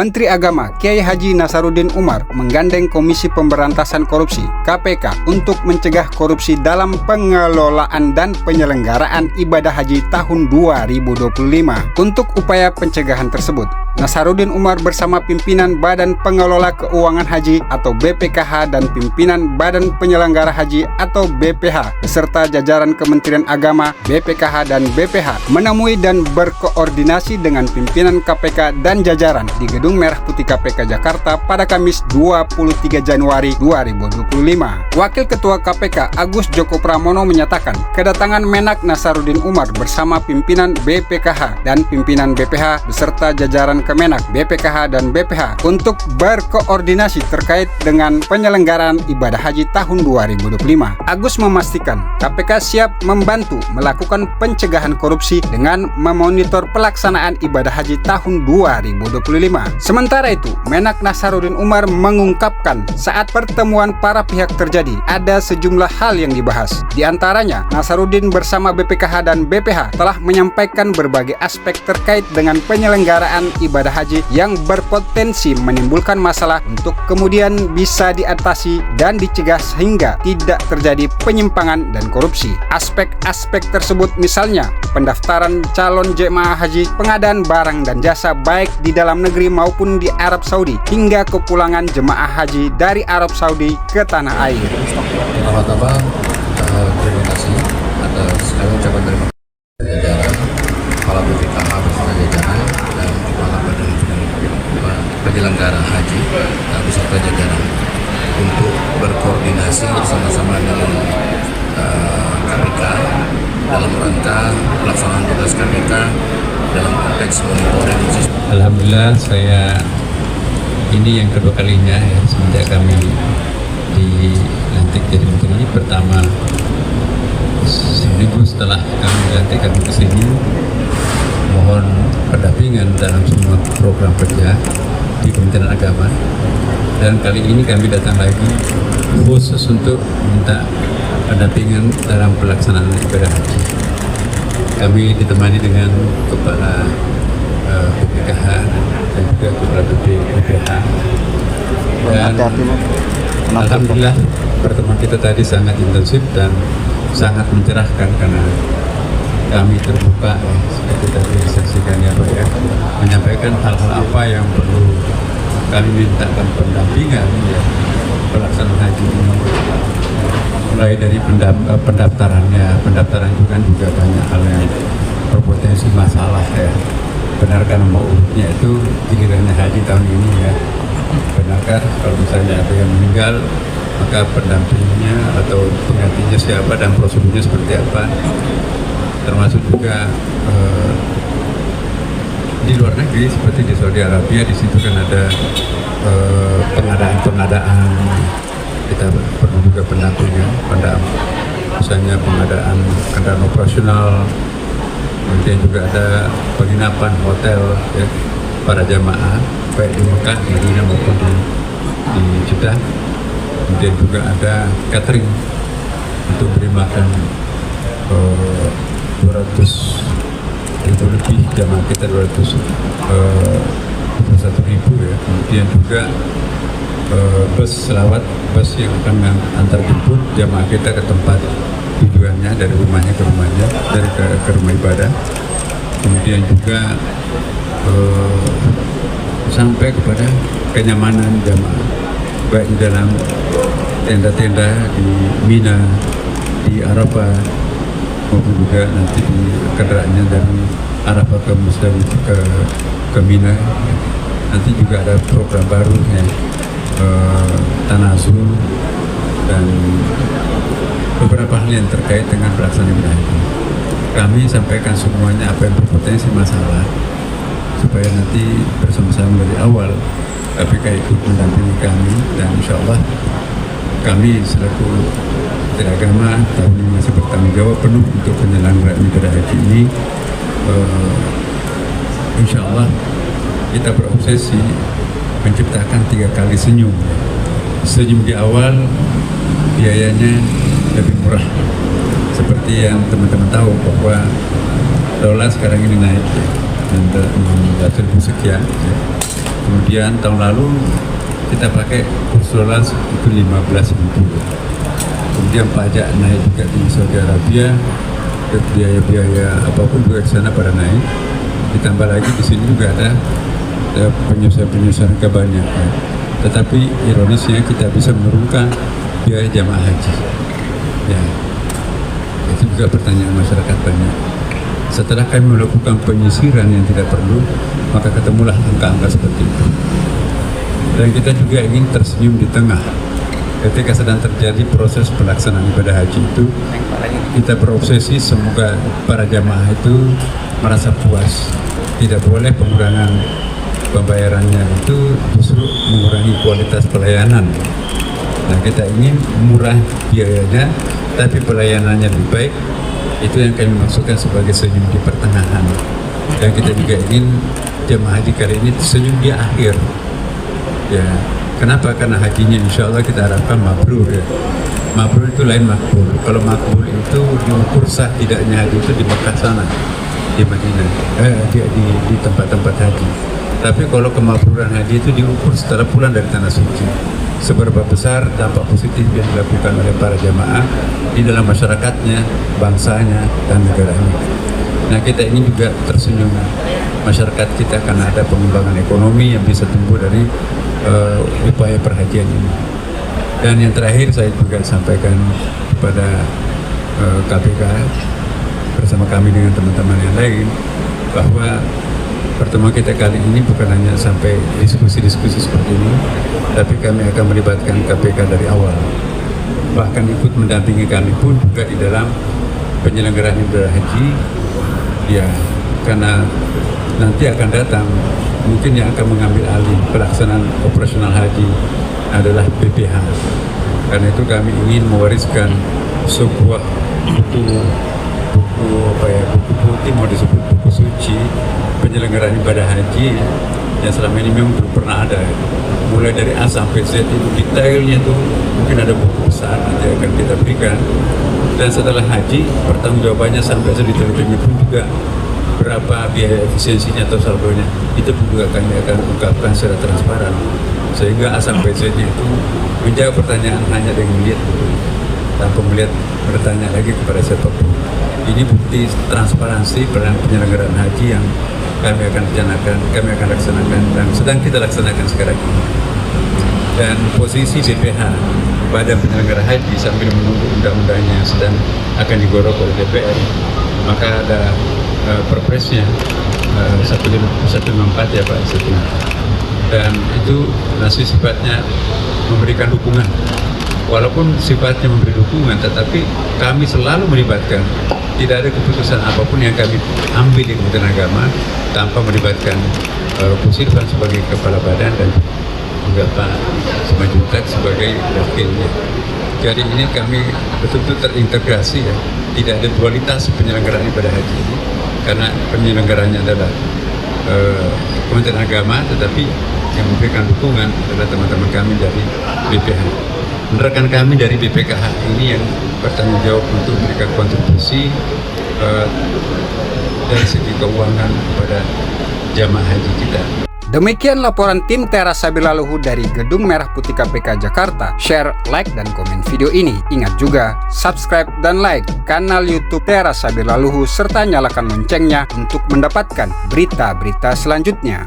Menteri Agama Kiai Haji Nasaruddin Umar menggandeng Komisi Pemberantasan Korupsi (KPK) untuk mencegah korupsi dalam pengelolaan dan penyelenggaraan ibadah haji tahun 2025. Untuk upaya pencegahan tersebut, Nasaruddin Umar bersama pimpinan Badan Pengelola Keuangan Haji atau BPKH dan pimpinan Badan Penyelenggara Haji atau BPH beserta jajaran Kementerian Agama, BPKH dan BPH menemui dan berkoordinasi dengan pimpinan KPK dan jajaran di Gedung Merah Putih KPK Jakarta pada Kamis 23 Januari 2025. Wakil Ketua KPK Agus Joko Pramono menyatakan kedatangan Menak Nasaruddin Umar bersama pimpinan BPKH dan pimpinan BPH beserta jajaran Kemenak, BPKH dan BPH untuk berkoordinasi terkait dengan penyelenggaraan ibadah haji tahun 2025. Agus memastikan KPK siap membantu melakukan pencegahan korupsi dengan memonitor pelaksanaan ibadah haji tahun 2025. Sementara itu, Menak Nasaruddin Umar mengungkapkan saat pertemuan para pihak terjadi, ada sejumlah hal yang dibahas. Di antaranya, Nasaruddin bersama BPKH dan BPH telah menyampaikan berbagai aspek terkait dengan penyelenggaraan ibadah haji yang berpotensi menimbulkan masalah untuk kemudian bisa diatasi dan dicegah sehingga tidak terjadi penyimpangan dan korupsi. Aspek-aspek tersebut misalnya pendaftaran calon jemaah haji, pengadaan barang dan jasa baik di dalam negeri maupun di Arab Saudi, hingga kepulangan jemaah haji dari Arab Saudi ke tanah air. Pertama-tama terima kasih atas kami ucapan terima kasih jajaran kepala BPKH beserta jajaran dan kepala badan penyelenggara haji beserta jajaran untuk berkoordinasi bersama-sama dengan KPK dalam rangka pelaksanaan tugas KPK dalam konteks monitoring sistem. Alhamdulillah, saya ini yang kedua kalinya ya, semenjak kami dilantik jadi menteri. Pertama seminggu setelah kami dilantik kami ke sini mohon pendampingan dalam semua program kerja di Kementerian Agama, dan kali ini kami datang lagi khusus untuk minta pendampingan dalam pelaksanaan ibadah haji. Kami ditemani dengan Kepala BPKH dan juga Kepala BPH. Dan alhamdulillah pertemuan kita tadi sangat intensif dan sangat mencerahkan karena kami terbuka seperti tadi disaksikan ya Pak ya, menyampaikan hal-hal apa yang perlu kami mintakan pendampingan ya, pelaksanaan haji ini, mulai dari pendaftaran juga banyak hal yang berpotensi masalah ya. Benarkah nomor urutnya itu gilirannya haji tahun ini ya, benarkah kalau misalnya ada yang meninggal maka pendampingnya atau penggantinya siapa dan prosedurnya seperti apa, termasuk juga di luar negeri seperti di Saudi Arabia. Di situ kan ada pengadaan, kita perlu juga pendampingan pada misalnya pengadaan kendaraan operasional, kemudian juga ada penginapan hotel ya, para jamaah baik di Mekah, di Madinah maupun di Jeddah. Kemudian juga ada catering untuk beri makan 200.000 lebih jamaah kita, 221.000 ya. Kemudian juga bus selawat, bus yang akan antar jemput jamaah kita ke tempat tujuannya, dari rumahnya ke rumahnya, dari ke rumah ibadah. Kemudian juga sampai kepada kenyamanan jamaah baik di dalam tenda-tenda di Mina, di Arafah, maupun juga nanti di kendaraannya dari Arafah ke Musdalifah ke Mina. Nanti juga ada program baru ya, Tanazul dan beberapa hal yang terkait dengan pelaksanaan ibadah haji. Kami sampaikan semuanya apa yang berpotensi masalah supaya nanti bersama-sama dari awal KPK ikut mendampingi kami, dan insya Allah kami selaku Menteri Agama tahun ini masih bertanggung jawab penuh untuk penyelenggaraan ibadah haji ini. Insya Allah kita berobsesi menciptakan 3 kali senyum. Senyum di awal biayanya lebih murah, seperti yang teman-teman tahu bahwa dolar sekarang ini naik ya, 16.000 sekian ya. Kemudian tahun lalu kita pakai kurs dolar itu 15.000. Kemudian pajak naik juga di Saudi Arabia, biaya-biaya apapun juga di sana pada naik. Ditambah lagi di sini juga ada penyusuan kebanyakan. Tetapi ironisnya kita bisa menurunkan biaya jamaah haji. Ya, itu juga pertanyaan masyarakat banyak. Setelah kami melakukan penyisiran yang tidak perlu, maka ketemulah angka-angka seperti itu. Dan kita juga ingin tersenyum di tengah. Ketika sedang terjadi proses pelaksanaan ibadah haji itu, kita berobsesi semoga para jamaah itu merasa puas. Tidak boleh pengurangan pembayarannya itu justru mengurangi kualitas pelayanan. Nah, kita ingin murah biayanya, tapi pelayanannya lebih baik. Itu yang kami maksudkan sebagai senyum di pertengahan. Dan kita juga ingin jemaah haji kali ini senyum di akhir. Ya, kenapa? Karena hajinya insya Allah kita harapkan mabrur ya. Mabrur itu lain makbul. Kalau makbul itu diukur sah tidaknya haji itu di Mekah sana, di Madinah, di tempat-tempat haji. Tapi kalau kemakburan haji itu diukur setelah pulang dari tanah suci. Seberapa besar dampak positif yang dilakukan oleh para jamaah di dalam masyarakatnya, bangsanya, dan negaranya. Nah, kita ingin juga tersenyum masyarakat kita karena ada pengembangan ekonomi yang bisa tumbuh dari upaya perhajian ini. Dan yang terakhir saya juga sampaikan kepada KPK bersama kami dengan teman-teman yang lain bahwa pertemuan kita kali ini bukan hanya sampai diskusi-diskusi seperti ini, tapi kami akan melibatkan KPK dari awal. Bahkan ikut mendampingi kami pun juga di dalam penyelenggaraan ibadah haji. Ya, karena nanti akan datang mungkin yang akan mengambil alih pelaksanaan operasional haji adalah BPH. Karena itu kami ingin mewariskan sebuah buku putih, mau disebut buku suci penyelenggaraan ibadah haji yang selama ini memang belum pernah ada. Mulai dari A sampai Z itu detailnya tuh mungkin ada buku besar nanti akan kita berikan. Dan setelah haji pertanggungjawabannya sampai sedetail-detailnya pun juga berapa biaya efisiensinya atau saldonya itu juga kami akan ungkapkan secara transparan sehingga A sampai Z itu menjawab pertanyaan hanya dengan melihat tanpa melihat bertanya lagi kepada siapapun. Ini bukti transparansi penyelenggaraan haji yang kami akan rencanakan, kami akan laksanakan dan sedang kita laksanakan sekarang ini. Dan posisi BPH pada penyelenggara haji sambil menunggu undang-undangnya sedang akan digorok oleh DPR, maka ada perpresnya 154 ya Pak Setina. Dan itu masih sifatnya memberikan dukungan. Walaupun sifatnya memberi dukungan, tetapi kami selalu melibatkan. Tidak ada keputusan apapun yang kami ambil di Kementerian Agama tanpa melibatkan Pusirvan sebagai kepala badan dan juga Pak Simanjuntak sebagai wakilnya. Jadi ini kami betul-betul terintegrasi ya. Tidak ada dualitas penyelenggaraan ibadah haji ini karena penyelenggaranya adalah Kementerian Agama, tetapi yang memberikan dukungan adalah teman-teman kami dari BPH. Rekan kami dari BPKH ini yang bertanggung jawab untuk memberikan kontribusi dari segi keuangan kepada jamaah haji kita. Demikian laporan tim Teras Sabila Luhur dari Gedung Merah Putih KPK Jakarta. Share, like, dan komen video ini. Ingat juga, subscribe dan like kanal YouTube Teras Sabila Luhur serta nyalakan loncengnya untuk mendapatkan berita-berita selanjutnya.